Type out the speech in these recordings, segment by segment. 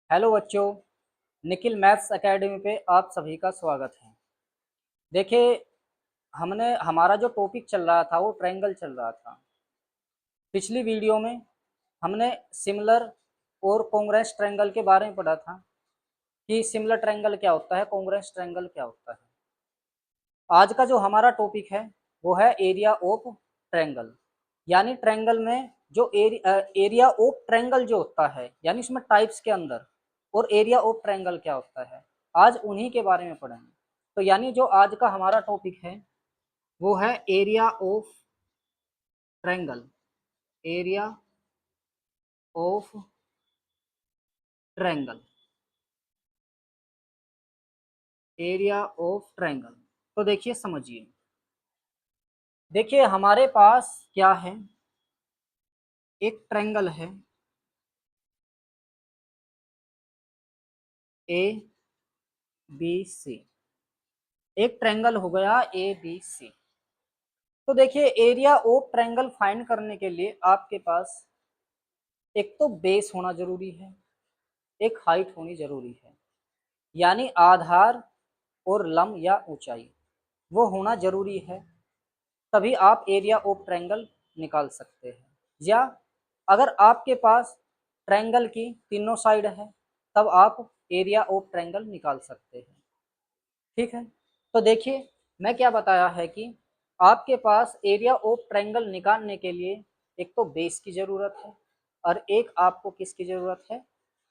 Hello बच्चों, Nikhil maths academy पे आप सभी का स्वागत है। देखिए, हमने हमारा जो टॉपिक चल रहा था वो ट्रायंगल चल रहा था। पिछली वीडियो में हमने सिमिलर और कॉन्ग्रुएंस ट्रायंगल के बारे में पढ़ा था कि सिमिलर ट्रायंगल क्या होता है, कॉन्ग्रुएंस ट्रायंगल क्या होता है। आज का जो हमारा टॉपिक है वो है एरिया ऑफ ट्रायंगल, यानी ट्रायंगल में जो एरिया ऑफ ट्रायंगल जो होता है, यानी इसमें टाइप्स के अंदर, और एरिया ऑफ ट्रायंगल क्या होता है, आज उन्हीं के बारे में पढ़ेंगे। तो यानी जो आज का हमारा टॉपिक है वो है area of triangle, area of triangle, area of triangle. तो देखिए, समझिए, देखिए हमारे पास क्या है, एक ट्रायंगल है ए बी सी, एक ट्रायंगल हो गया ए बी सी। तो देखिए, एरिया ऑफ ट्रायंगल फाइंड करने के लिए आपके पास एक तो बेस होना जरूरी है, एक हाइट होनी जरूरी है, यानी आधार और लंब या ऊंचाई वो होना जरूरी है, तभी आप एरिया ऑफ ट्रायंगल निकाल सकते हैं। या अगर आपके पास ट्रायंगल की तीनों साइड है तब आप एरिया ऑफ ट्रायंगल निकाल सकते हैं। ठीक है, तो देखिए मैं क्या बताया है कि आपके पास एरिया ऑफ ट्रायंगल निकालने के लिए एक तो बेस की ज़रूरत है और एक आपको किसकी ज़रूरत है,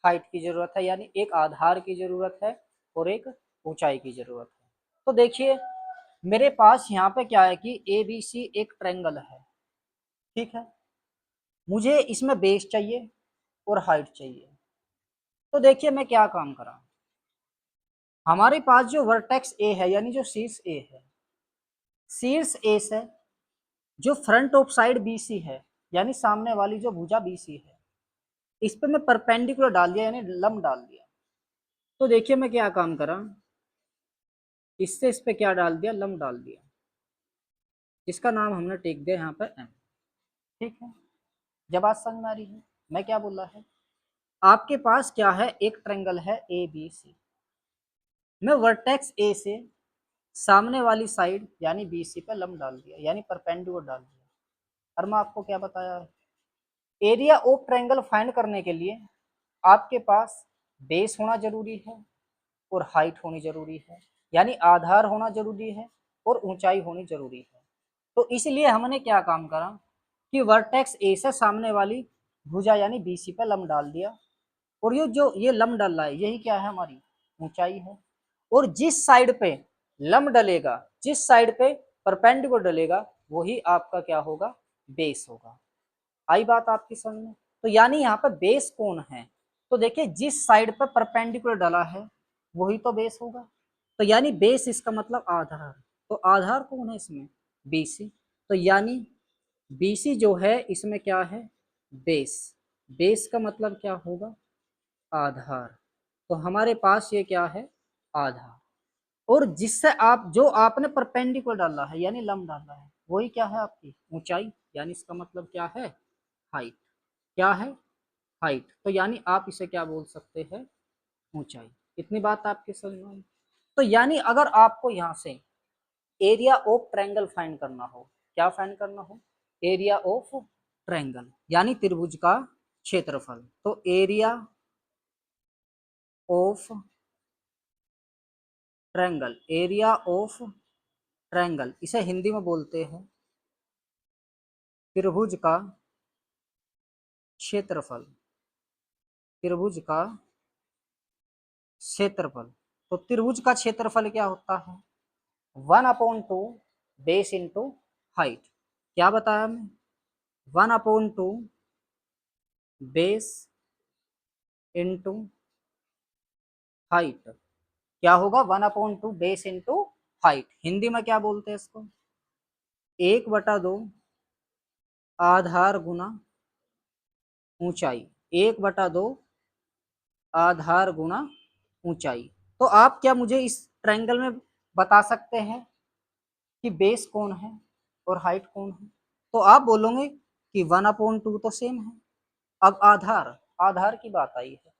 हाइट की ज़रूरत है, यानी एक आधार की ज़रूरत है और एक ऊंचाई की ज़रूरत है। तो देखिए मेरे पास यहाँ पे क्या है कि ए बी सी एक ट्रायंगल है। ठीक है, मुझे इसमें बेस चाहिए और हाइट चाहिए। तो देखिए मैं क्या काम करा, हमारे पास जो वर्टेक्स ए है, यानी जो शीर्ष ए है, शीर्ष ए से जो front of side B C है, यानी सामने वाली जो भुजा बी सी है, इस पे मैं परपेंडिकुलर डाल दिया, यानी लंब डाल दिया। तो देखिए मैं क्या काम करा, इससे इस पे क्या डाल दिया, लंब डाल दिया, जिसका नाम हमने टेक दिया यहाँ पर एम। ठीक है, जब बात समझ में आ रही है मैं क्या बोला है, आपके पास क्या है, एक ट्रायंगल है ए बी सी, मैं वर्टेक्स ए से सामने वाली साइड यानी बी सी पे लंब डाल दिया, यानी परपेंडिकुलर डाल दिया। और मैं आपको क्या बताया है, एरिया ऑफ ट्रायंगल फाइंड करने के लिए आपके पास बेस होना जरूरी है और हाइट होनी जरूरी है, यानी आधार होना जरूरी है और ऊंचाई होनी जरूरी है। तो इसलिए हमने क्या काम करा कि वर्टेक्स ए से सामने वाली भुजा यानी बी सी पे लंब डाल दिया, और ये जो ये लंब डल रहा है यही क्या है, हमारी ऊंचाई है। और जिस साइड पे लंब डलेगा, जिस साइड पे परपेंडिकुलर डलेगा, वही आपका क्या होगा, बेस होगा। आई बात आपकी समझ में? तो यानी यहाँ पे बेस कौन है, तो देखिए जिस साइड पे परपेंडिकुलर डला है वही तो बेस होगा। तो यानी बेस इसका मतलब आधार, तो आधार कौन है इसमें, बीसी। तो यानी बीसी जो है इसमें क्या है, बेस। बेस का मतलब क्या होगा, आधार। तो हमारे पास ये क्या है, आधार। और जिससे आप जो आपने परपेंडिकुलर डाला है यानी लंब डाला है वही क्या है, आपकी ऊंचाई, यानी इसका मतलब क्या है, हाइट। क्या है, हाइट। तो यानी आप इसे क्या बोल सकते हैं, ऊंचाई। इतनी बात आपके समझ में आई। तो यानी अगर आपको यहाँ से एरिया ऑफ ट्रायंगल फाइंड करना हो, क्या फाइंड करना हो, एरिया ऑफ ट्रायंगल यानी त्रिभुज का क्षेत्रफल, तो area of triangle, area of triangle इसे हिंदी में बोलते हैं त्रिभुज का क्षेत्रफल, त्रिभुज का क्षेत्रफल। तो त्रिभुज का क्षेत्रफल क्या होता है, 1/2 बेस इंटू हाइट। क्या बताया मैं, 1/2 बेस इंटू हाइट। क्या होगा, 1/2 बेस इंटू हाइट। हिंदी में क्या बोलते हैं इसको, 1/2 आधार गुना ऊंचाई, 1/2 आधार गुना ऊंचाई। तो आप क्या मुझे इस ट्रायंगल में बता सकते हैं कि बेस कौन है और हाइट कौन है, तो आप बोलोगे कि 1/2 तो सेम है। अब आधार, आधार की बात आई है,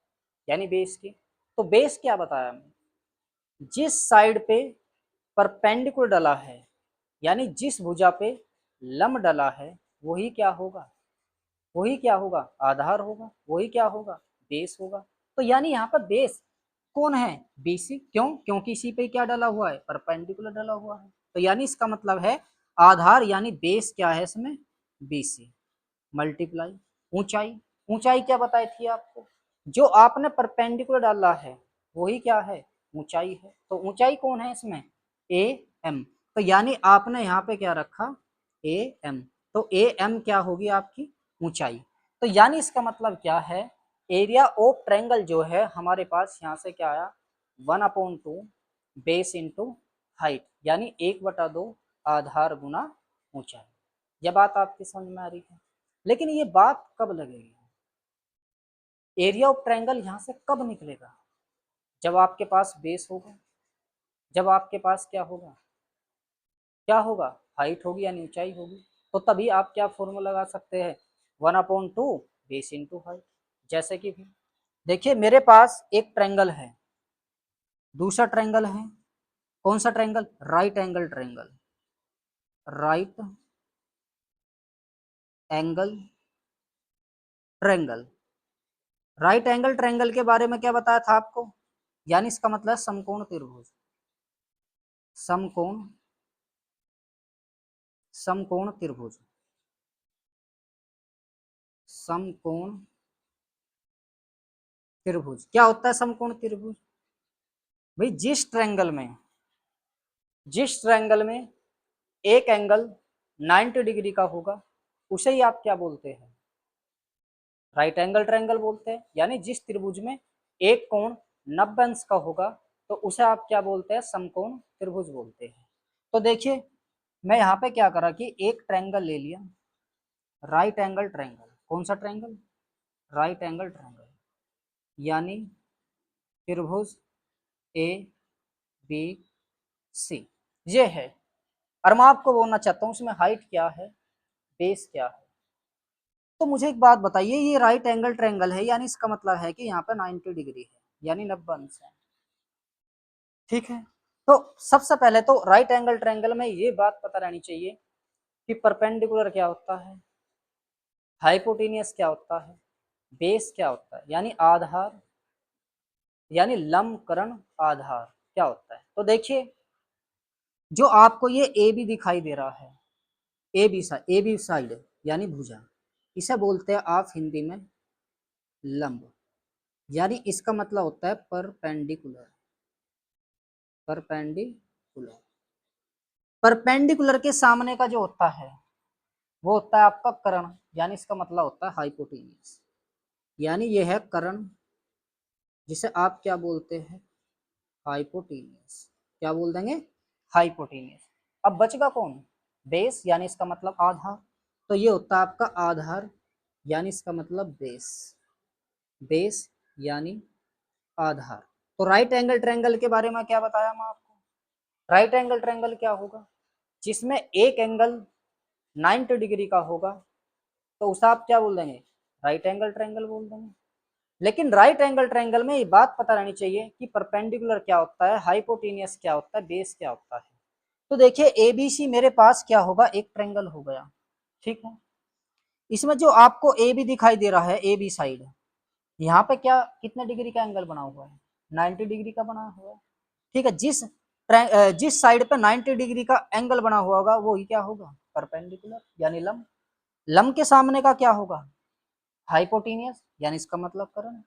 यानी बेस की। तो बेस क्या बताया मैं, जिस साइड पे परपेंडिकुलर डला है, यानी जिस भुजा पे लंब डला है, वही क्या होगा, वही क्या होगा, आधार होगा, वही क्या होगा, बेस होगा। तो यानी यहाँ पर बेस कौन है, बीसी। क्यों, क्योंकि इसी पे क्या डला हुआ है, परपेंडिकुलर डला हुआ है। तो यानी इसका मतलब है आधार यानी बेस क्या है इसमें, बीसी मल्टीप्लाई ऊंचाई। ऊंचाई क्या बताई थी आपको, जो आपने परपेंडिकुलर डाला है वही क्या है, ऊंचाई है। तो ऊंचाई कौन है इसमें, ए एम। तो यानी आपने यहाँ पे क्या रखा, ए एम। तो ए एम क्या होगी आपकी ऊंचाई। तो यानी इसका मतलब क्या है, एरिया ऑफ ट्रायंगल जो है हमारे पास यहाँ से क्या आया, 1/2 बेस इंटू हाइट, यानी 1/2 आधार गुना ऊंचाई। यह बात आपकी समझ में आ रही है। लेकिन ये बात कब लगेगी, एरिया ऑफ ट्रायंगल यहाँ से कब निकलेगा, जब आपके पास बेस होगा, जब आपके पास क्या होगा, क्या होगा, हाइट होगी यानी ऊंचाई होगी। तो तभी आप क्या फॉर्मूला लगा सकते हैं, 1/2 बेस इंटू हाइट। जैसे कि भी देखिए मेरे पास एक ट्रायंगल है, दूसरा ट्रायंगल है, कौन सा triangle, right angle triangle, right angle triangle. Right angle triangle के बारे में क्या बताया था आपको, यानी इसका मतलब समकोण त्रिभुज, समकोण समकोण त्रिभुज, समकोण त्रिभुज क्या होता है, समकोण त्रिभुज भाई जिस ट्रायंगल में एक एंगल 90 डिग्री का होगा उसे ही आप क्या बोलते हैं, राइट एंगल ट्रायंगल बोलते हैं। यानी जिस त्रिभुज में एक कोण 90 अंश का होगा तो उसे आप क्या बोलते हैं, समकोण त्रिभुज बोलते हैं। तो देखिए मैं यहाँ पे क्या करा कि एक ट्रायंगल ले लिया, राइट एंगल ट्रायंगल, कौन सा ट्रायंगल, राइट एंगल ट्रायंगल, यानी त्रिभुज ए बी सी ये है। और मैं आपको बोलना चाहता हूँ उसमें हाइट क्या है, बेस क्या है। तो मुझे एक बात बताइए, ये राइट एंगल ट्रायंगल है यानी इसका मतलब है कि यहाँ पे 90 डिग्री है, यानी 90 अंश है, ठीक है। तो सबसे पहले तो राइट एंगल ट्रायंगल में ये बात पता रहनी चाहिए कि परपेंडिकुलर क्या होता है, हाइपोटेनियस क्या होता है, बेस क्या होता है, यानी आधार, यानी लंबकरण आधार क्या होता है। तो देखिए जो आपको ये ए बी दिखाई दे रहा है, ए बी साइड यानी भुजा, इसे बोलते हैं आप हिंदी में लंब, यानी इसका मतलब होता है परपेंडिकुलर, परपेंडिकुलर। परपेंडिकुलर के सामने का जो होता है वो होता है आपका कर्ण, यानी इसका मतलब होता है हाइपोटेनियस, यानी ये है कर्ण, जिसे आप क्या बोलते हैं, हाइपोटेनियस। क्या बोल देंगे, हाइपोटेनियस। अब बचेगा कौन, बेस, यानी इसका मतलब आधार। तो ये होता है आपका आधार, यानी इसका मतलब बेस, बेस यानी आधार। तो राइट एंगल ट्रायंगल के बारे में क्या बताया मैं आपको, राइट एंगल ट्रायंगल क्या होगा, जिसमें एक एंगल 90 डिग्री का होगा तो उसे आप क्या बोल देंगे, राइट एंगल ट्रायंगल बोल देंगे। लेकिन राइट एंगल ट्रायंगल में ये बात पता रहनी चाहिए कि परपेंडिकुलर क्या होता है, हाइपोटेनियस क्या होता है, बेस क्या होता है। तो देखिए एबीसी मेरे पास क्या होगा, एक ट्रायंगल हो गया, ठीक है। इसमें जो आपको ए बी दिखाई दे रहा है, ए बी साइड, यहाँ पे क्या कितने डिग्री का एंगल बना हुआ है, 90 डिग्री का बना हुआ है, ठीक है। जिस साइड पे 90 डिग्री का एंगल बना हुआ होगा वो ही क्या होगा, परपेंडिकुलर यानी लंब। लंब के सामने का क्या होगा, हाइपोटेनियस, यानी इसका मतलब कर्ण।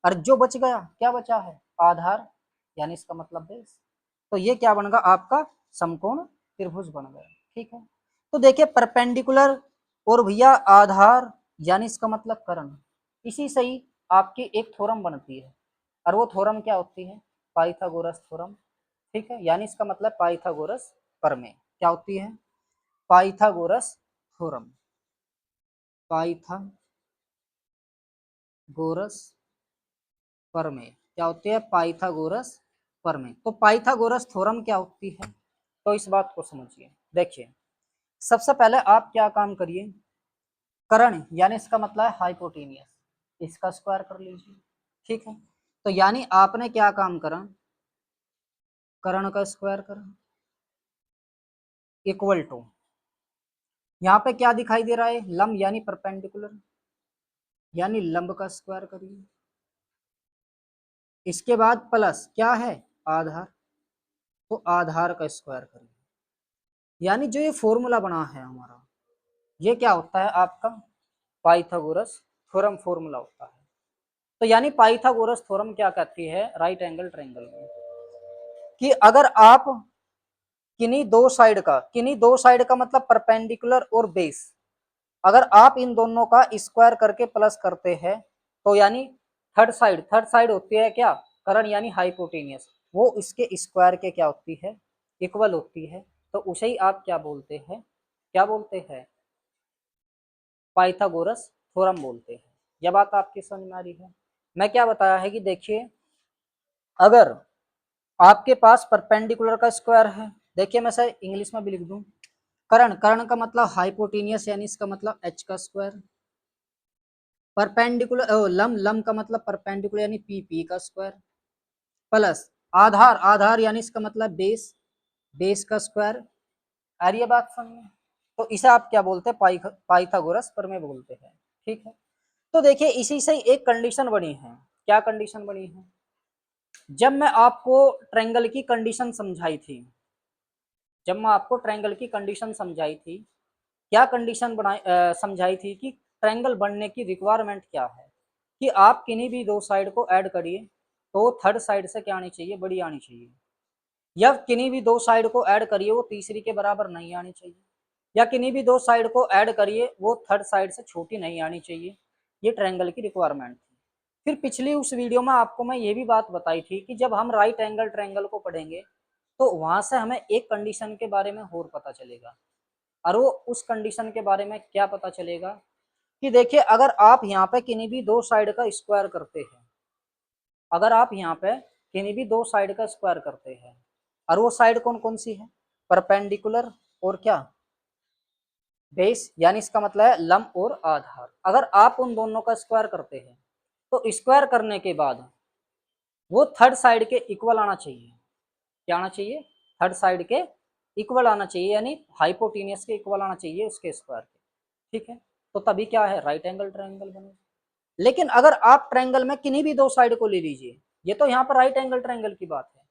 और जो बच गया क्या बचा है, आधार, यानी इसका मतलब बेस। तो ये क्या बन गया आपका, समकोण त्रिभुज बन गया, ठीक है। तो देखिए परपेंडिकुलर और भैया आधार यानी इसका मतलब कर्ण, इसी से ही आपकी एक थ्योरम बनती है। और वो थ्योरम क्या होती है, पाइथागोरस थ्योरम, ठीक है। यानी इसका मतलब पाइथागोरस प्रमेय क्या होती है, पाइथागोरस थ्योरम, पाइथागोरस प्रमेय क्या होती है, पाइथागोरस प्रमेय। तो पाइथागोरस थ्योरम क्या होती है, तो इस बात को समझिए। देखिए सबसे पहले आप क्या काम करिए, कर्ण यानी इसका मतलब है हाइपोटेनियस, इसका स्क्वायर कर लीजिए, ठीक है। तो यानी आपने क्या काम करा, कर्ण का स्क्वायर करा, इक्वल टू, यहाँ पे क्या दिखाई दे रहा है, लंब यानी परपेंडिकुलर, यानी लंब का स्क्वायर करिए। इसके बाद प्लस क्या है, आधार, तो आधार का स्क्वायर करिए। यानी जो ये फॉर्मूला बना है हमारा, ये क्या होता है आपका, पाइथागोरस थ्योरम फॉर्मूला होता है। तो यानी पाइथागोरस थ्योरम क्या कहती है राइट एंगल ट्रायंगल में, कि अगर आप किन्हीं दो साइड का मतलब परपेंडिकुलर और बेस, अगर आप इन दोनों का स्क्वायर करके प्लस करते हैं, तो यानी थर्ड साइड होती है क्या, कर्ण यानी हाइपोटेनियस, वो इसके स्क्वायर के क्या होती है, इक्वल होती है। तो उसे ही आप क्या बोलते हैं, क्या बोलते हैं, पाइथागोरस थ्योरम बोलते हैं। यह बात आपकी समझ में आ रही है। मैं क्या बताया है कि देखिए, अगर आपके पास परपेंडिकुलर का स्क्वायर है, देखिए मैं सर इंग्लिश में भी लिख दूं, कर्ण, कर्ण का मतलब हाइपोटेनियस यानी इसका मतलब h का स्क्वायर, परपेंडिकुलर लंब, लंब का मतलब परपेंडिकुलर यानी पी का स्क्वायर, प्लस आधार, आधार यानी इसका मतलब बेस, बेस का स्क्वायर। आ रही है बात समझ में? तो इसे आप क्या बोलते हैं, पाइथागोरस प्रमेय बोलते हैं। ठीक है, तो देखिए इसी से एक कंडीशन बनी है, क्या कंडीशन बनी है, जब मैं आपको ट्रायंगल की कंडीशन समझाई थी, जब मैं आपको ट्रायंगल की कंडीशन समझाई थी, क्या कंडीशन समझाई थी कि ट्रायंगल बनने की रिक्वायरमेंट क्या है, कि आप किन्हीं भी दो साइड को ऐड करिए तो थर्ड साइड से क्या आनी चाहिए, बड़ी आनी चाहिए, या किन्हीं भी दो साइड को ऐड करिए वो तीसरी के बराबर नहीं आनी चाहिए, या किन्हीं भी दो साइड को ऐड करिए वो थर्ड साइड से छोटी नहीं आनी चाहिए। ये ट्रायंगल की रिक्वायरमेंट थी। फिर पिछली उस वीडियो में आपको मैं ये भी बात बताई थी कि जब हम राइट एंगल ट्रायंगल को पढ़ेंगे तो वहां से हमें एक कंडीशन के बारे में और पता चलेगा, और वो उस कंडीशन के बारे में क्या पता चलेगा, कि देखिए अगर आप यहाँ पे किन्हीं भी दो साइड का स्क्वायर करते हैं, अगर आप यहाँ पे किन्हीं भी दो साइड का स्क्वायर करते हैं, और वो साइड कौन कौन सी है, परपेंडिकुलर और क्या, बेस, यानी इसका मतलब है लंब और आधार, अगर आप उन दोनों का स्क्वायर करते हैं तो स्क्वायर करने के बाद वो थर्ड साइड के इक्वल आना चाहिए, क्या आना चाहिए, थर्ड साइड के इक्वल आना चाहिए, यानी हाइपोटेनियस के इक्वल आना चाहिए उसके स्क्वायर के। ठीक है, तो तभी क्या है, राइट एंगल ट्रायंगल बने। लेकिन अगर आप ट्रायंगल में किन्हीं भी दो साइड को ले लीजिए, ये तो यहाँ पर राइट एंगल ट्रायंगल की बात है,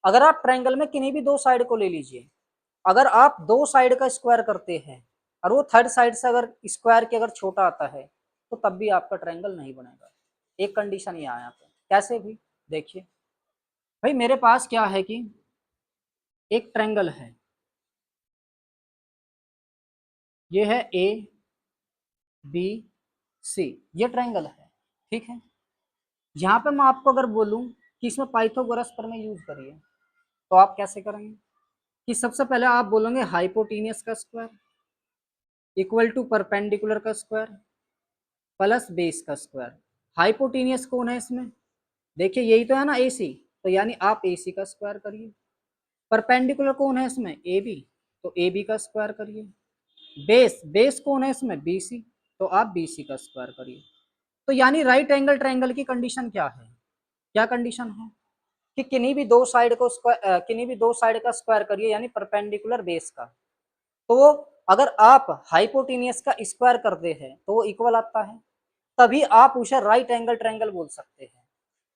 अगर आप ट्रायंगल में किन्हीं भी दो साइड को ले लीजिए, अगर आप दो साइड का स्क्वायर करते हैं और वो थर्ड साइड से अगर स्क्वायर के अगर छोटा आता है, तो तब भी आपका ट्रायंगल नहीं बनेगा। एक कंडीशन ये आया पे, कैसे भी, देखिए भाई मेरे पास क्या है कि एक ट्रायंगल है, ये है ए बी सी, ये ट्रायंगल है। ठीक है, यहाँ पे मैं आपको अगर बोलूं कि इसमें पाइथागोरस प्रमेय यूज करिए, तो आप कैसे करेंगे, कि सबसे पहले आप बोलोगे हाइपोटेनियस का स्क्वायर इक्वल टू परपेंडिकुलर का स्क्वायर प्लस बेस का स्क्वायर। हाइपोटेनियस कौन है इसमें, देखिए यही तो है ना, ए सी, तो यानी आप ए सी का स्क्वायर करिए। परपेंडिकुलर कौन है इसमें, ए बी, तो ए बी का स्क्वायर करिए। बेस, बेस कौन है इसमें, बी सी, तो आप बी सी का स्क्वायर करिए। तो यानी राइट एंगल ट्रायंगल की कंडीशन क्या है, क्या कंडीशन है, कि किन्हीं भी दो साइड को स्क्वायर, किन्हीं भी दो साइड का स्क्वायर करिए यानी परपेंडिकुलर बेस का, तो वो अगर आप हाइपोटेनियस का स्क्वायर करते हैं तो वो इक्वल आता है, तभी आप उसे राइट एंगल ट्रायंगल बोल सकते हैं।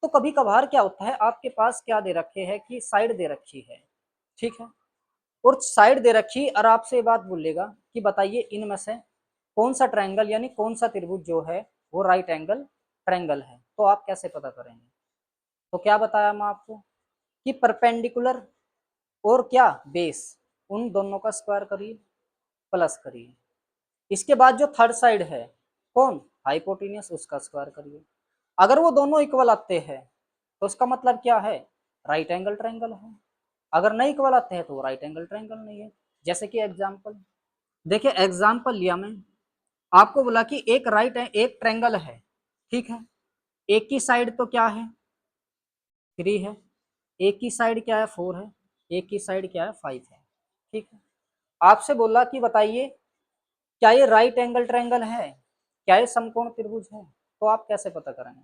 तो कभी कभार क्या होता है, आपके पास क्या दे रखे है कि साइड दे रखी है, ठीक है, और साइड दे रखी और आपसे बात बोलेगा कि बताइए इनमें से कौन सा ट्रायंगल यानी कौन सा त्रिभुज जो है वो राइट एंगल ट्रायंगल है, तो आप कैसे पता करेंगे। तो क्या बताया मैं आपको, कि परपेंडिकुलर और क्या बेस, उन दोनों का स्क्वायर करिए प्लस करिए, इसके बाद जो थर्ड साइड है कौन, हाइपोटेनियस, उसका स्क्वायर करिए। अगर वो दोनों इक्वल आते हैं तो उसका मतलब क्या है, राइट एंगल ट्रायंगल है, अगर नहीं इक्वल आते हैं तो राइट एंगल ट्रायंगल नहीं है। जैसे कि एग्जांपल देखिए, एग्जांपल लिया मैं, आपको बोला कि एक ट्रायंगल है, ठीक है, एक की साइड तो क्या है, 3 है, एक की साइड क्या है, 4 है, एक की साइड क्या है, 5 है। ठीक है, आपसे बोला कि बताइए क्या ये राइट एंगल ट्रायंगल है, क्या ये समकोण त्रिभुज है, तो आप कैसे पता करेंगे।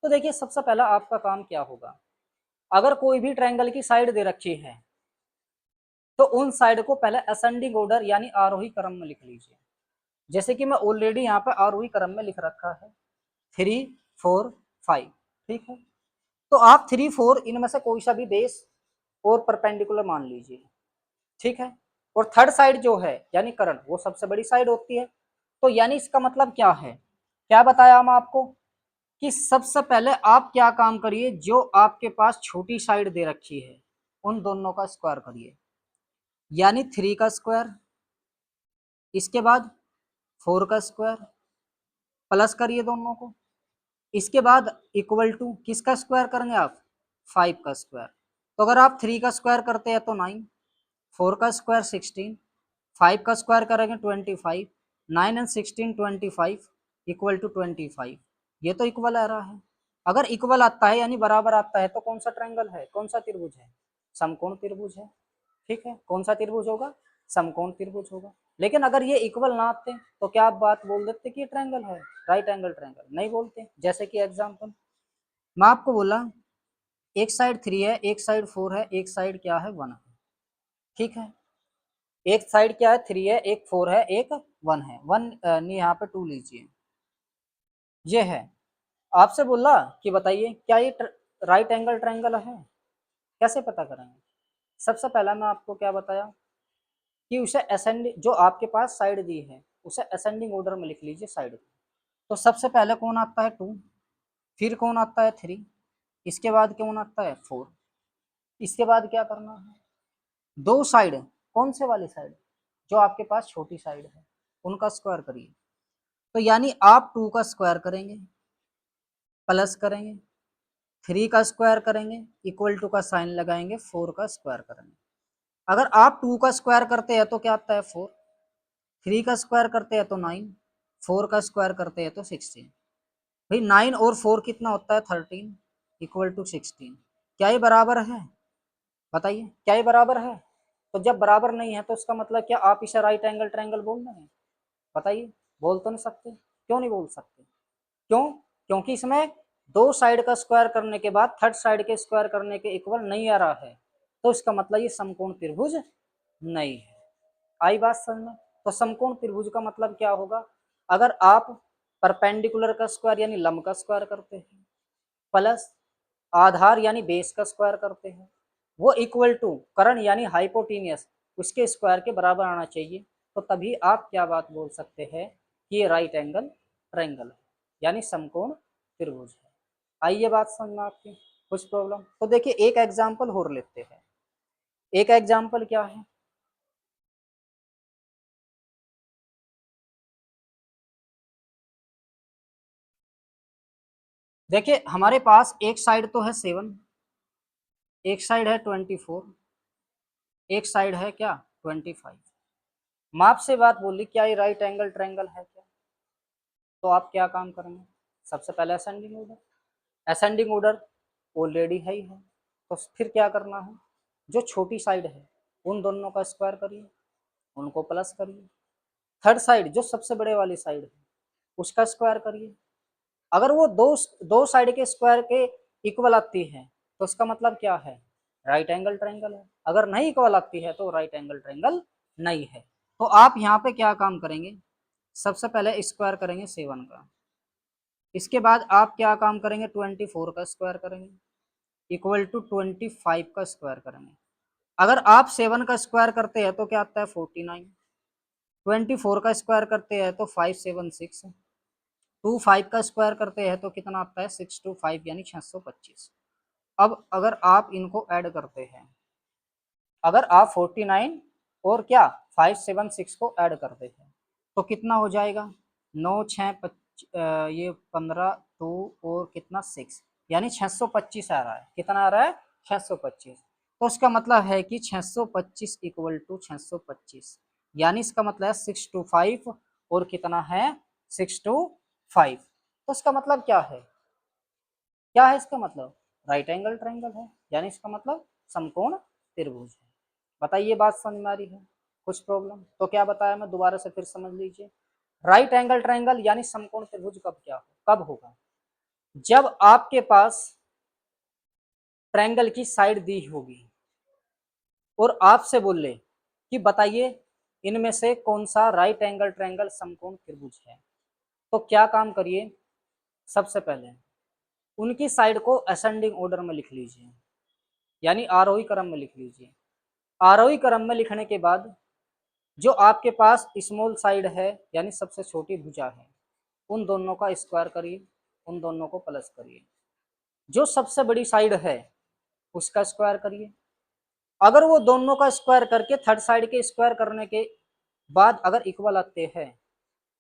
तो देखिए सबसे पहला आपका काम क्या होगा, अगर कोई भी ट्रायंगल की साइड दे रखी है तो उन साइड को पहले असेंडिंग ऑर्डर यानी आरोही क्रम में लिख लीजिए। जैसे कि मैं ऑलरेडी यहाँ पे आरोही क्रम में लिख रखा है 3, 4, 5, ठीक है। तो आप 3, 4 इनमें से कोई सा भी बेस और परपेंडिकुलर मान लीजिए, ठीक है। और थर्ड साइड जो है यानी करंट वो सबसे बड़ी साइड होती है। तो यानी इसका मतलब क्या है, क्या बताया हम आपको कि सबसे पहले आप क्या काम करिए, जो आपके पास छोटी साइड दे रखी है उन दोनों का स्क्वायर करिए, यानी 3 का स्क्वायर, इसके बाद 4 का स्क्वायर, प्लस करिए दोनों को, इसके बाद इक्वल टू किसका स्क्वायर करेंगे आप, 5 का स्क्वायर। तो अगर आप 3 का स्क्वायर करते हैं तो 9, 4 का स्क्वायर 16, 5 का स्क्वायर करेंगे 25, 9 एंड 16 25 इक्वल टू 25। ये तो इक्वल आ रहा है। अगर इक्वल आता है यानी बराबर आता है तो कौन सा ट्रायंगल है, कौन सा त्रिभुज है, समकोण त्रिभुज है, ठीक है। कौन सा त्रिभुज होगा, समकोण त्रिभुज होगा। लेकिन अगर ये इक्वल ना आते तो क्या आप बात बोल देते कि ये ट्रायंगल है, राइट एंगल ट्रायंगल, नहीं बोलते। जैसे कि एग्जांपल मैं आपको बोला एक साइड 3 है, एक साइड 4 है, एक साइड क्या है 1 है, ठीक है। एक साइड क्या है 3 है, एक 4 है, एक 1 है, 1 नहीं यहाँ पे 2 लीजिए, ये है। आपसे बोला कि बताइए क्या ये राइट एंगल ट्रायंगल है, कैसे पता करेंगे। सबसे पहला मैं आपको क्या बताया कि उसे असेंडिंग, जो आपके पास साइड दी है उसे असेंडिंग ऑर्डर में लिख लीजिए साइड। तो सबसे पहले कौन आता है 2, फिर कौन आता है 3, इसके बाद कौन आता है 4, इसके बाद क्या करना है, दो साइड, कौन से वाली साइड, जो आपके पास छोटी साइड है उनका स्क्वायर करिए। तो यानी आप 2 का स्क्वायर करेंगे, प्लस करेंगे, 3 का स्क्वायर करेंगे, इक्वल टू का साइन लगाएंगे, 4 का स्क्वायर करेंगे। अगर आप 2 का स्क्वायर करते हैं तो क्या आता है 4, 3 का स्क्वायर करते हैं तो 9, 4 का स्क्वायर करते हैं तो 16। भाई 9 और 4 कितना होता है 13 इक्वल टू 16। क्या ये बराबर है, बताइए क्या ये बराबर है। तो जब बराबर नहीं है तो उसका मतलब क्या आप इसे राइट एंगल ट्रायंगल बोल रहे हैं, बताइए। बोल तो नहीं सकते, क्यों नहीं बोल सकते, क्यों, क्योंकि इसमें दो साइड का स्क्वायर करने के बाद थर्ड साइड के स्क्वायर करने के इक्वल नहीं आ रहा है, तो इसका मतलब ये समकोण त्रिभुज नहीं है। आई बात समझ में। तो समकोण त्रिभुज का मतलब क्या होगा, अगर आप परपेंडिकुलर का स्क्वायर यानी लंब का स्क्वायर करते हैं, प्लस आधार यानी बेस का स्क्वायर करते हैं, वो इक्वल टू कर्ण यानी हाइपोटेनियस उसके स्क्वायर के बराबर आना चाहिए, तो तभी आप क्या बात बोल सकते हैं कि ये राइट एंगल ट्रायंगल है यानी समकोण त्रिभुज है। आइए बात समझ में आपकी, कुछ प्रॉब्लम। तो देखिए एक एग्जाम्पल और लेते हैं, एक एग्जाम्पल क्या है, देखिए हमारे पास एक साइड तो है 7, एक साइड है 24, एक साइड है क्या 25। मैं आपसे बात बोली क्या ये राइट एंगल ट्रायंगल है क्या, तो आप क्या काम करेंगे, सबसे पहले ascending order, ascending order already है ही है, तो फिर क्या करना है, जो छोटी साइड है उन दोनों का स्क्वायर करिए, उनको प्लस करिए, थर्ड साइड जो सबसे बड़े वाली साइड है उसका स्क्वायर करिए। अगर वो दो दो साइड के स्क्वायर के इक्वल आती है तो इसका मतलब क्या है, राइट एंगल ट्रायंगल है। अगर नहीं इक्वल आती है तो राइट एंगल ट्रायंगल नहीं है। तो आप यहाँ पे क्या काम करेंगे, सबसे पहले स्क्वायर करेंगे 7 का, इसके बाद आप क्या काम करेंगे 24 का स्क्वायर करेंगे, इक्वल टू 25 का स्क्वायर करेंगे। अगर आप 7 का स्क्वायर करते हैं तो क्या आता है 49, 24 का स्क्वायर करते हैं तो 576, 25 का स्क्वायर करते हैं तो कितना आता है 625 यानी 625। अब अगर आप इनको ऐड करते हैं, अगर आप 49 और क्या 576 को ऐड करते हैं तो कितना हो जाएगा, 9 6 ये 15 2 और कितना 6 यानी 625 आ रहा है, कितना आ रहा है 625। तो इसका मतलब है कि 625 इक्वल टू 625, यानी इसका मतलब है 625 और कितना है 625। तो इसका मतलब क्या है, क्या है इसका मतलब, राइट एंगल ट्रायंगल है, यानी इसका मतलब समकोण त्रिभुज है। बताइए बात समझ में आ रही है, कुछ प्रॉब्लम। तो क्या बताया मैं दोबारा से फिर समझ लीजिए, राइट एंगल ट्रायंगल यानी समकोण त्रिभुज कब क्या हो, कब होगा, जब आपके पास ट्रायंगल की साइड दी होगी और आपसे बोले कि बताइए इनमें से कौन सा राइट एंगल ट्रायंगल समकोण त्रिभुज है, तो क्या काम करिए, सबसे पहले उनकी साइड को असेंडिंग ऑर्डर में लिख लीजिए, यानी आरोही क्रम में लिख लीजिए। आरोही क्रम में लिखने के बाद जो आपके पास स्मॉल साइड है यानी सबसे छोटी भुजा है, उन दोनों का स्क्वायर करिए, उन दोनों को प्लस करिए। जो सबसे बड़ी साइड है उसका स्क्वायर करिए। अगर वो दोनों का स्क्वायर करके थर्ड साइड के स्क्वायर करने के बाद अगर इक्वल आते हैं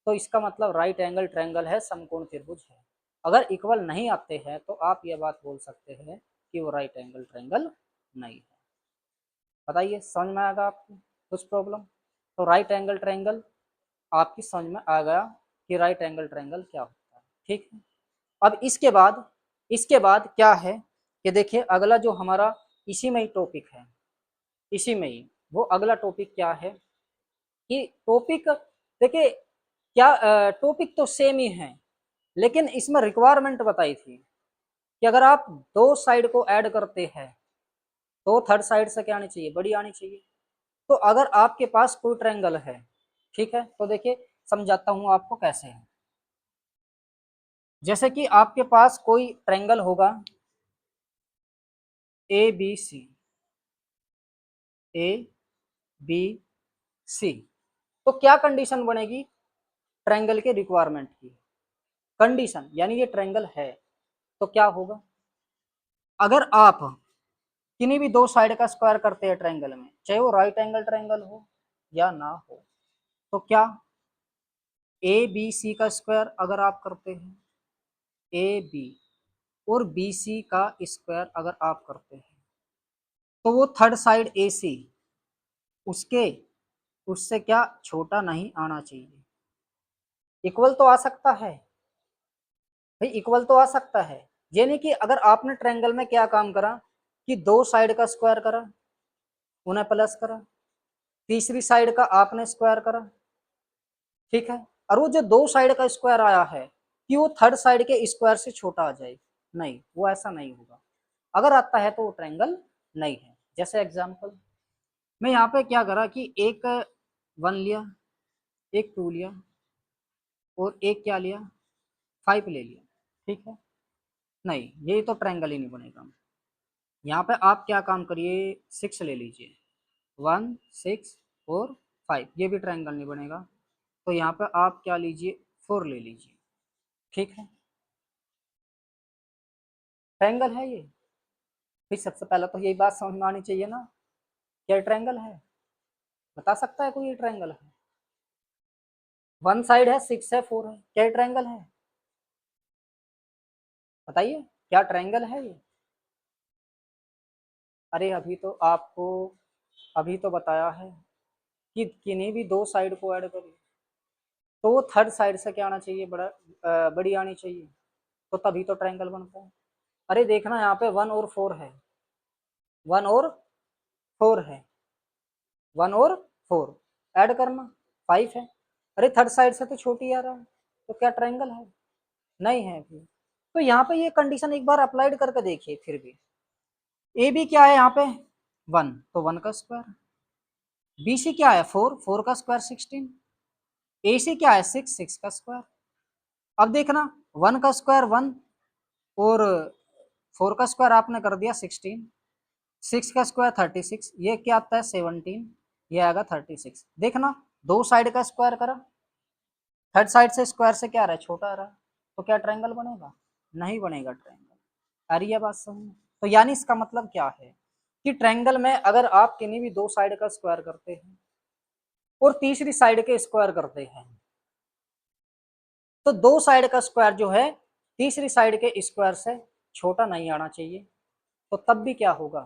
तो इसका मतलब राइट एंगल ट्रायंगल है, समकोण त्रिभुज है। अगर इक्वल नहीं आते हैं तो आप ये बात बोल सकते हैं कि वो राइट एंगल ट्रायंगल नहीं है। बताइए समझ में आएगा आपको कुछ प्रॉब्लम? तो राइट एंगल ट्रायंगल आपकी समझ में आ गया कि राइट एंगल ट्रायंगल क्या होता है। ठीक है, अब इसके बाद क्या है कि देखिए अगला जो हमारा इसी में ही टॉपिक है, इसी में ही वो अगला टॉपिक क्या है कि टॉपिक देखिए क्या टॉपिक तो सेम ही है, लेकिन इसमें रिक्वायरमेंट बताई थी कि अगर आप दो साइड को ऐड करते हैं तो थर्ड साइड से क्या आनी चाहिए, बड़ी आनी चाहिए। तो अगर आपके पास कोई ट्रायंगल है, ठीक है, तो देखिए समझाता हूं आपको कैसे है। जैसे कि आपके पास कोई ट्रायंगल होगा A B C, A B C, तो क्या कंडीशन बनेगी ट्रायंगल के रिक्वायरमेंट की, कंडीशन यानी ये ट्रायंगल है तो क्या होगा, अगर आप किन्हीं भी दो साइड का स्क्वायर करते हैं ट्रायंगल में, चाहे वो राइट एंगल ट्रायंगल हो या ना हो, तो क्या ए बी सी का स्क्वायर अगर आप करते हैं, ए बी और बी सी का स्क्वायर अगर आप करते हैं, तो वो थर्ड साइड ए सी उसके उससे क्या छोटा नहीं आना चाहिए। इक्वल तो आ सकता है भाई, इक्वल तो आ सकता है। यानी कि अगर आपने ट्रायंगल में क्या काम करा कि दो साइड का स्क्वायर करा, उन्हें प्लस करा, तीसरी साइड का आपने स्क्वायर करा, ठीक है, और वो जो दो साइड का स्क्वायर आया है कि वो थर्ड साइड के स्क्वायर से छोटा आ जाए, नहीं वो ऐसा नहीं होगा। अगर आता है तो वो ट्रायंगल नहीं है। जैसे एग्जांपल मैं यहाँ पे क्या करा कि एक वन लिया, एक टू लिया और एक क्या लिया, फाइव ले लिया, ठीक है, नहीं ये तो ट्रायंगल ही नहीं बनेगा। यहाँ पे आप क्या काम करिए, सिक्स ले लीजिए, वन सिक्स और फाइव, ये भी ट्रायंगल नहीं बनेगा। तो यहाँ पे आप क्या लीजिए, फोर ले लीजिए, ठीक है, ट्रायंगल है ये। फिर सबसे पहले तो यही बात समझ में आनी चाहिए ना, क्या ट्रायंगल है, बता सकता है कोई ये ट्रायंगल है? वन साइड है, सिक्स है, फोर है, क्या ट्रायंगल है? बताइए क्या ट्रायंगल है ये? अरे अभी तो बताया है कि किन्हीं भी दो साइड को ऐड करिए तो वो थर्ड साइड से क्या आना चाहिए, बड़ी आनी चाहिए, तो तभी तो ट्रायंगल बनता है। अरे देखना यहाँ पे वन और फोर है, वन और फोर है, वन और फोर ऐड करना, फाइव है। अरे थर्ड साइड से तो छोटी आ रहा है, तो क्या ट्रायंगल है? नहीं है भी। तो यहाँ पे ये कंडीशन एक बार अप्लाइड करके देखिए। फिर भी ए बी क्या है यहाँ पे, वन, तो वन का स्क्वायर, बी सी क्या है, फोर, फोर का स्क्वायर सिक्सटीन, ए सी क्या है, सिक्स, सिक्स का स्क्वायर। अब देखना वन का स्क्वायर वन और फोर का स्क्वायर आपने कर दिया सिक्सटीन, सिक्स का स्क्वायर थर्टी सिक्स, ये क्या आता है सेवनटीन, ये आएगा थर्टी सिक्स। देखना दो साइड का स्क्वायर करा, थर्ड साइड से स्क्वायर से क्या आ रहा है, छोटा आ रहा है, तो क्या ट्रायंगल बनेगा? नहीं बनेगा ट्रायंगल। आ रही है बात समझ? तो यानी इसका मतलब क्या है कि ट्रायंगल में अगर आप किन्हीं भी दो साइड का स्क्वायर करते हैं और तीसरी साइड के स्क्वायर करते हैं, तो दो साइड का स्क्वायर जो है तीसरी साइड के स्क्वायर से छोटा नहीं आना चाहिए, तो तब भी क्या होगा,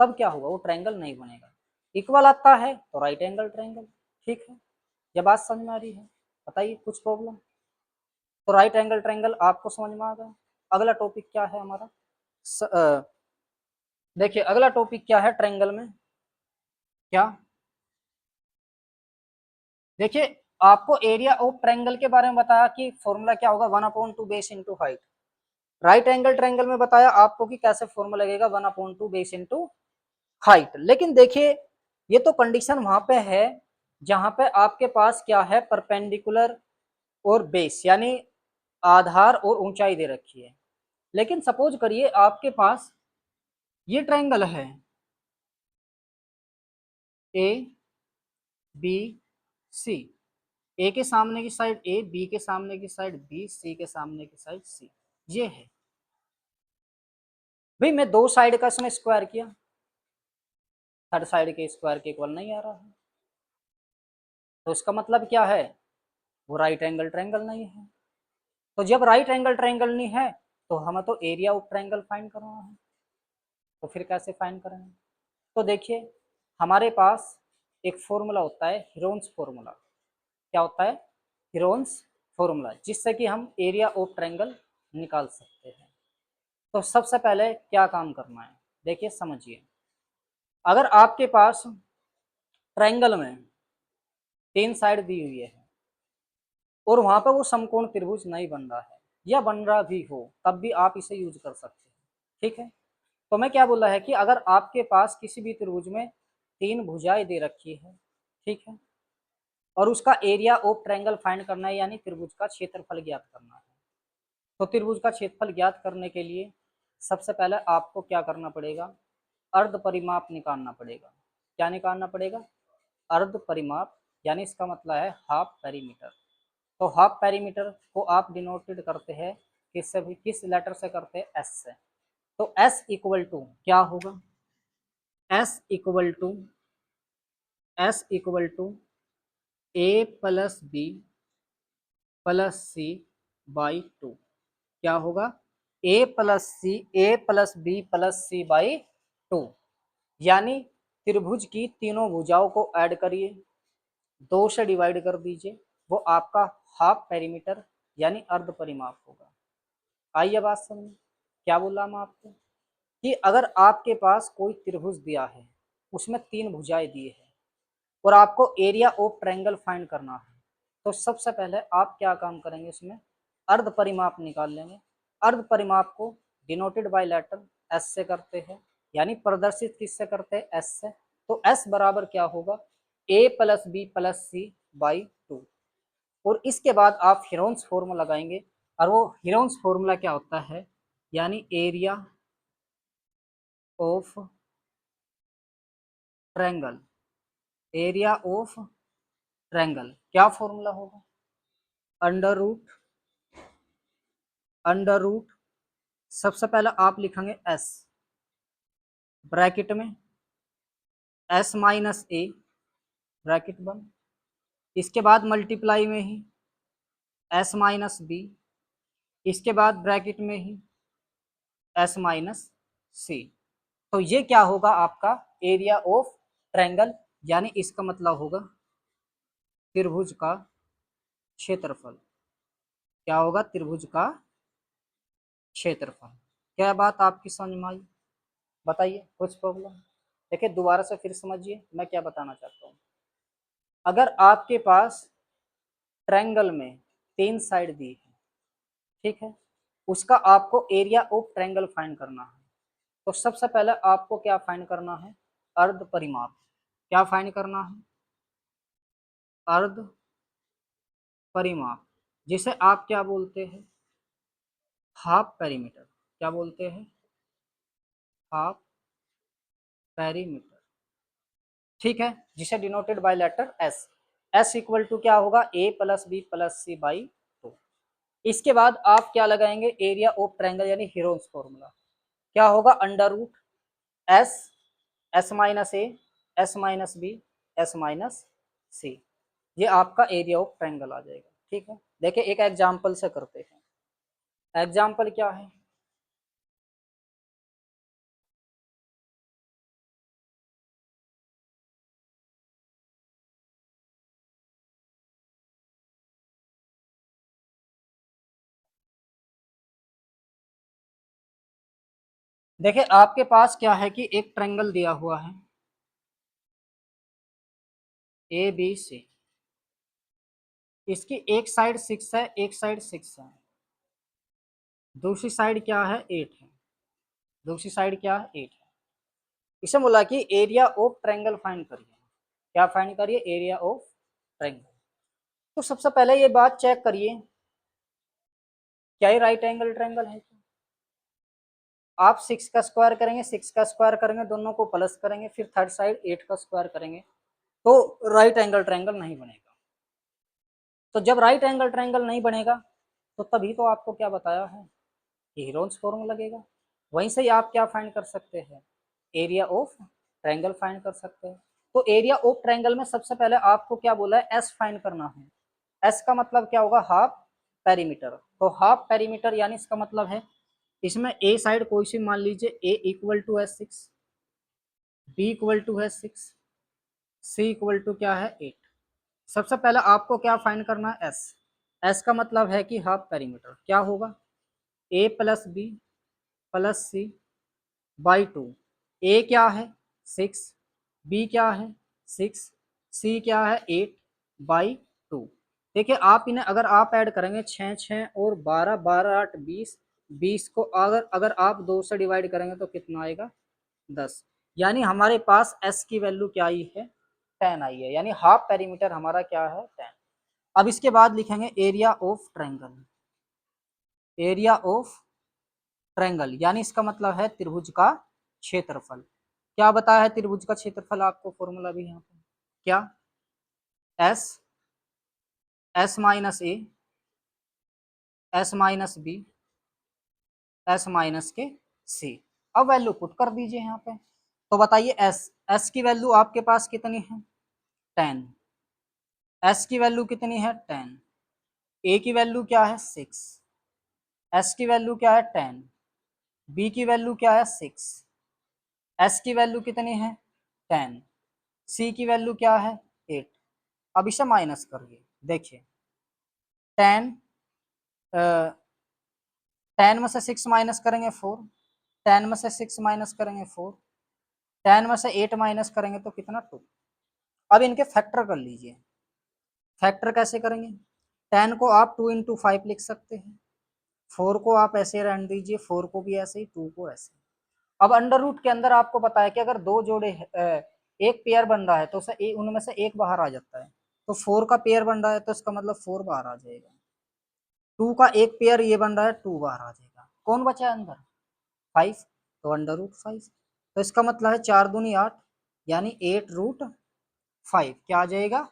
तब क्या होगा, वो ट्रायंगल नहीं बनेगा। इक्वल आता है तो राइट एंगल ट्रायंगल। ठीक है, ये बात समझ में आ रही है? बताइए कुछ प्रॉब्लम? तो राइट एंगल ट्रायंगल आपको समझ में आ गया। अगला टॉपिक क्या है हमारा, देखिए अगला टॉपिक क्या है ट्रायंगल में, क्या देखिए आपको एरिया ऑफ ट्रायंगल के बारे में बताया कि फॉर्मूला क्या होगा, one upon two base into height. Right angle triangle में बताया आपको कि कैसे फॉर्मूला लगेगा 1/2 बेस इंटू हाइट। लेकिन देखिए ये तो कंडीशन वहां पे है जहां पे आपके पास क्या है, परपेंडिकुलर और बेस यानी आधार और ऊंचाई दे रखी है। लेकिन सपोज करिए आपके पास ये ट्रायंगल है ए बी सी, ए के सामने की साइड ए, बी के सामने की साइड बी, सी के सामने की साइड सी, ये है भाई। मैं दो साइड का इसमें स्क्वायर किया, थर्ड साइड के स्क्वायर के इक्वल नहीं आ रहा है, तो इसका मतलब क्या है, वो राइट एंगल ट्रायंगल नहीं है। तो जब राइट एंगल ट्रायंगल नहीं है तो हमें तो एरिया ऑफ ट्रायंगल फाइंड करना है। तो फिर कैसे फाइंड करेंगे, तो देखिए हमारे पास एक फॉर्मूला होता है हीरोन्स फॉर्मूला। क्या होता है, हीरोन्स फॉर्मूला, जिससे कि हम एरिया ऑफ ट्रायंगल निकाल सकते हैं। तो सबसे पहले क्या काम करना है, देखिए समझिए। अगर आपके पास ट्रायंगल में तीन साइड दी हुई है और वहां पर वो समकोण त्रिभुज नहीं बन रहा है या बन रहा भी हो, तब भी आप इसे यूज कर सकते हैं। ठीक है, तो मैं क्या बोला है कि अगर आपके पास किसी भी त्रिभुज में तीन भुजाएं दे रखी है, ठीक है, और उसका एरिया ऑफ ट्रायंगल फाइंड करना है यानी त्रिभुज का क्षेत्रफल ज्ञात करना है। तो त्रिभुज का क्षेत्रफल ज्ञात करने के लिए सबसे पहले आपको क्या करना पड़ेगा, अर्ध परिमाप निकालना पड़ेगा। क्या निकालना पड़ेगा, अर्ध परिमाप, यानी इसका मतलब है हाफ पेरीमीटर। तो हाफ पेरीमीटर को आप डिनोटेड करते हैं किससे भी, किस लेटर से करते हैं, एस से। तो एस इक्वल टू क्या होगा, S equal to S equal to A plus B plus C by two. क्या होगा, A plus B plus C by two, यानी त्रिभुज की तीनों भुजाओं को ऐड करिए, दो से डिवाइड कर दीजिए, वो आपका हाफ पेरीमीटर यानी अर्ध परिमाप होगा। आइए बात समझ, क्या बोला हम आपको कि अगर आपके पास कोई त्रिभुज दिया है, उसमें तीन भुजाएं दी है और आपको एरिया ऑफ ट्रायंगल फाइंड करना है, तो सबसे पहले आप क्या काम करेंगे, इसमें अर्ध परिमाप निकाल लेंगे। अर्ध परिमाप को डिनोटेड बाय लेटर एस से करते हैं, यानी प्रदर्शित किससे करते हैं, एस से। तो एस बराबर क्या होगा, A plus B plus C by two. और इसके बाद आप हीरोन्स फॉर्मूला लगाएंगे, और वो हीरोन्स फॉर्मूला क्या होता है, यानी area of triangle, area of triangle क्या फॉर्मूला होगा, अंडर रूट, अंडर रूट सबसे पहले आप लिखेंगे एस, ब्रैकेट में एस माइनस ए, ब्रैकेट बंद, इसके बाद मल्टीप्लाई में ही एस माइनस बी, इसके बाद ब्रैकेट में ही एस माइनस सी। तो ये क्या होगा, आपका एरिया ऑफ ट्रायंगल, यानी इसका मतलब होगा त्रिभुज का क्षेत्रफल। क्या होगा, त्रिभुज का क्षेत्रफल। क्या बात आपकी समझ में आई, बताइए कुछ प्रॉब्लम। देखिए दोबारा से फिर समझिए मैं क्या बताना चाहता हूँ। अगर आपके पास ट्रायंगल में तीन साइड दी है, ठीक है, उसका आपको एरिया ऑफ ट्रायंगल फाइंड करना है, तो सबसे पहले आपको क्या फाइंड करना है, अर्ध परिमाप। क्या फाइंड करना है, अर्ध परिमाप, जिसे आप क्या बोलते हैं, हाफ पेरीमीटर। क्या बोलते हैं, हाफ पेरीमीटर, ठीक है, जिसे denoted by letter S. S equal to क्या होगा, A plus B plus C by two. इसके बाद आप क्या लगाएंगे, एरिया ऑफ ट्रायंगल यानी हीरोन्स फॉर्मूला। क्या होगा, under root S, S minus A, S minus B, S minus C, ये आपका एरिया ऑफ ट्रायंगल आ जाएगा। ठीक है, देखिए एक एग्जाम्पल से करते हैं। एग्जाम्पल क्या है, देखिए आपके पास क्या है कि एक ट्रायंगल दिया हुआ है ए बी सी, इसकी एक साइड 6 है, एक साइड 6 है, दूसरी साइड क्या है 8 है, दूसरी साइड क्या है 8 है। इसे बोला कि एरिया ऑफ ट्रायंगल फाइंड करिए। क्या फाइंड करिए? Area of triangle. तो सबसे पहले ये बात चेक करिए, क्या ये राइट एंगल ट्रायंगल है? आप 6 का स्क्वायर करेंगे, 6 का स्क्वायर करेंगे, दोनों को प्लस करेंगे, फिर थर्ड साइड 8 का स्क्वायर करेंगे, तो राइट एंगल ट्रायंगल नहीं बनेगा। तो जब राइट एंगल ट्रायंगल नहीं बनेगा तो तभी तो आपको क्या बताया है, हीरोन्स फॉर्मूला लगेगा। वहीं से ही आप क्या फाइंड कर सकते हैं, एरिया ऑफ ट्रायंगल फाइंड कर सकते हैं। तो एरिया ऑफ ट्रायंगल में सबसे पहले आपको क्या बोला है, एस फाइंड करना है। एस का मतलब क्या होगा, हाफ पेरीमीटर। तो हाफ पेरीमीटर यानी इसका मतलब है, इसमें ए साइड कोई सी मान लीजिए, ए इक्वल टू है 6, बी इक्वल टू है 6, सी इक्वल टू क्या है 8। सबसे पहले आपको क्या फाइंड करना है, एस। एस का मतलब है कि हाफ पेरीमीटर क्या होगा, A plus B plus C by 2। A क्या है 6, बी क्या है 6, सी क्या है 8 बाई 2। देखिए आप इन्हें अगर आप ऐड करेंगे 6 6 और 12 12 8 20, 20 को अगर आप 2 से डिवाइड करेंगे तो कितना आएगा 10। यानी हमारे पास एस की वैल्यू क्या आई है, 10 आई है। यानी हाफ पेरीमीटर हमारा क्या है 10। अब इसके बाद लिखेंगे area of triangle. Area of triangle यानी इसका मतलब है त्रिभुज का क्षेत्रफल। क्या बताया है त्रिभुज का क्षेत्रफल आपको, फॉर्मूला भी यहाँ पे क्या, S, S minus A, S minus B, S minus के सी। अब वैल्यू पुट कर दीजिए यहाँ पे। तो बताइए एस, एस की वैल्यू आपके पास कितनी है 10, एस की वैल्यू कितनी है 10, ए की वैल्यू क्या है 6, एस की वैल्यू क्या है 10, बी की वैल्यू क्या है 6, एस की वैल्यू कितनी है 10, सी की वैल्यू क्या है 8। अब इसे माइनस करिए, देखिए 10, 10 में से 6 माइनस करेंगे 4, 10 में से 6 माइनस करेंगे 4, 10 में से 8 माइनस करेंगे तो कितना 2। अब इनके फैक्टर कर लीजिए। फैक्टर कैसे करेंगे, 10 को आप 2 इंटू 5 लिख सकते हैं, 4 को आप ऐसे रहने दीजिए, 4 को भी ऐसे ही, 2 को ऐसे। अब अंडर रूट के अंदर आपको पता है कि अगर दो जोड़े एक पेयर बन रहा है तो उनमें से एक बाहर आ जाता है। तो 4 का पेयर बन रहा है तो इसका मतलब 4 बाहर आ जाएगा, 2 का एक पेयर ये बन रहा है 2 बाहर आ जाएगा। कौन बचा है अंदर 5, तो अंडर रूट 5। तो इसका मतलब है 4 दूनी 8 यानी 8 रूट 5 क्या आ जाएगा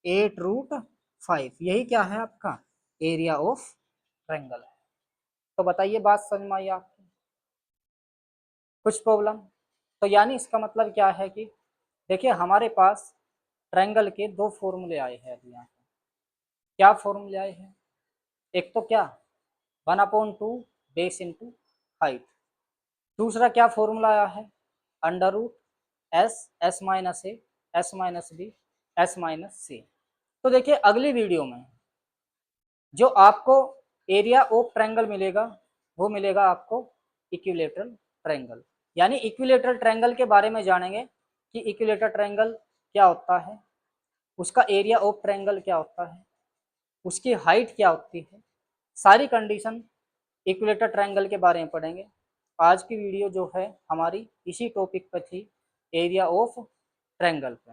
8 रूट 5। यही क्या है आपका एरिया ऑफ ट्रायंगल है। तो बताइए बात समझ में आई आपको, कुछ प्रॉब्लम? तो यानी इसका मतलब क्या है कि देखिए हमारे पास ट्रायंगल के दो फॉर्मूले आए हैं अभी यहाँ पे। क्या फॉर्मूले आए हैं, एक तो क्या 1/2 बेस इंटू हाइट, दूसरा क्या फॉर्मूला आया है under root S, S minus A, S minus B, S minus C. तो देखिए अगली वीडियो में जो आपको एरिया ऑफ ट्रायंगल मिलेगा वो मिलेगा आपको इक्विलेटरल ट्रायंगल। यानी इक्विलेटरल ट्रायंगल के बारे में जानेंगे कि इक्विलेटरल ट्रायंगल क्या होता है, उसका एरिया ऑफ ट्रायंगल क्या होता है, उसकी हाइट क्या होती है, सारी कंडीशन इक्विलेटरल ट्रायंगल के बारे में पढ़ेंगे। आज की वीडियो जो है हमारी इसी टॉपिक पर थी, एरिया ऑफ ट्रायंगल पे।